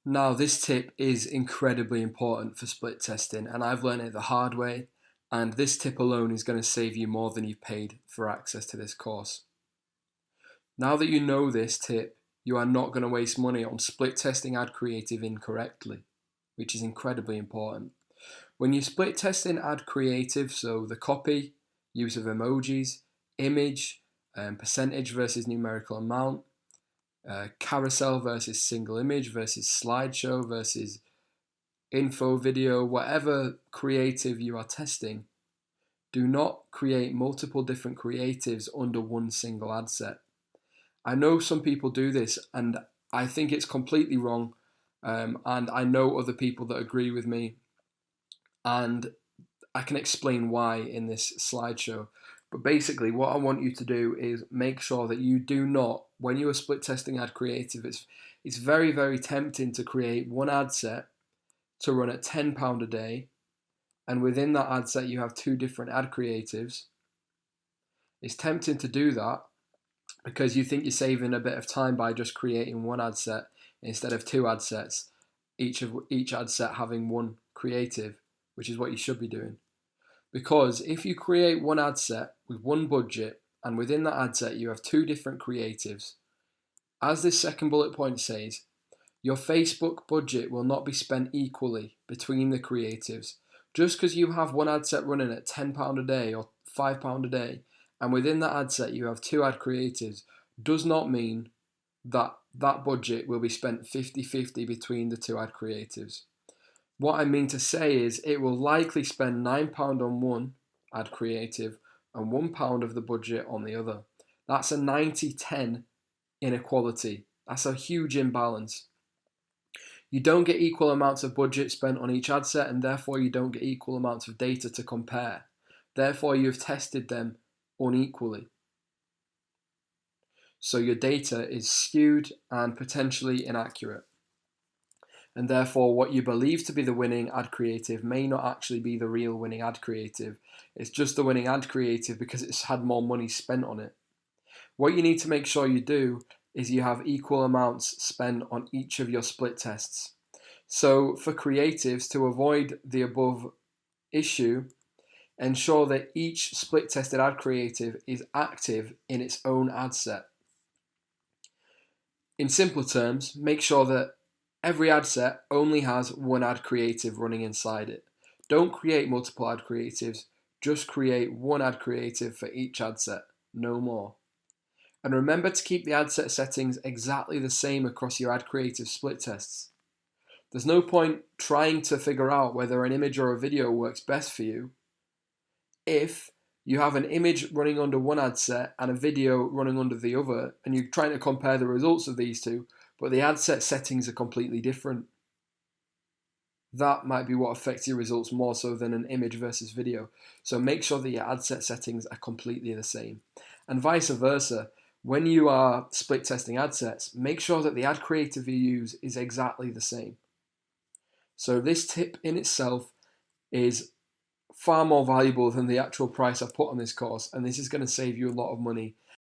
Now, this tip is incredibly important for split testing, and I've learned it the hard way. And this tip alone is going to save you more than you've paid for access to this course. Now that you know this tip, you are not going to waste money on split testing ad creative incorrectly, which is incredibly important. When you split test in ad creative, so the copy, use of emojis, image, percentage versus numerical amount, carousel versus single image versus slideshow versus info video, whatever creative you are testing, do not create multiple different creatives under one single ad set. I know some people do this and I think it's completely wrong, and I know other people that agree with me, and I can explain why in this slideshow. But basically, what I want you to do is make sure that you do not, when you are split testing ad creative, it's very, very tempting to create one ad set to run at £10 a day, and within that ad set you have two different ad creatives. It's tempting to do that because you think you're saving a bit of time by just creating one ad set instead of two ad sets, each ad set having one creative, which is what you should be doing. Because if you create one ad set with one budget and within that ad set you have two different creatives, as this second bullet point says, your Facebook budget will not be spent equally between the creatives. Just because you have one ad set running at £10 a day or £5 a day, and within that ad set you have two ad creatives, does not mean that that budget will be spent 50-50 between the two ad creatives. What I mean to say is it will likely spend £9 on one ad creative and £1 of the budget on the other. That's a 90-10 inequality. That's a huge imbalance. You don't get equal amounts of budget spent on each ad set, and therefore you don't get equal amounts of data to compare. Therefore you've tested them unequally. So your data is skewed and potentially inaccurate. And therefore what you believe to be the winning ad creative may not actually be the real winning ad creative. It's just the winning ad creative because it's had more money spent on it. What you need to make sure you do is you have equal amounts spent on each of your split tests. So for creatives, to avoid the above issue, ensure that each split tested ad creative is active in its own ad set. In simpler terms, make sure that every ad set only has one ad creative running inside it. Don't create multiple ad creatives, just create one ad creative for each ad set, no more. And remember to keep the ad set settings exactly the same across your ad creative split tests. There's no point trying to figure out whether an image or a video works best for you if you have an image running under one ad set and a video running under the other, and you're trying to compare the results of these two, but the ad set settings are completely different. That might be what affects your results more so than an image versus video. So make sure that your ad set settings are completely the same. And vice versa. When you are split testing ad sets, make sure that the ad creative you use is exactly the same. So this tip in itself is far more valuable than the actual price I've put on this course, and this is going to save you a lot of money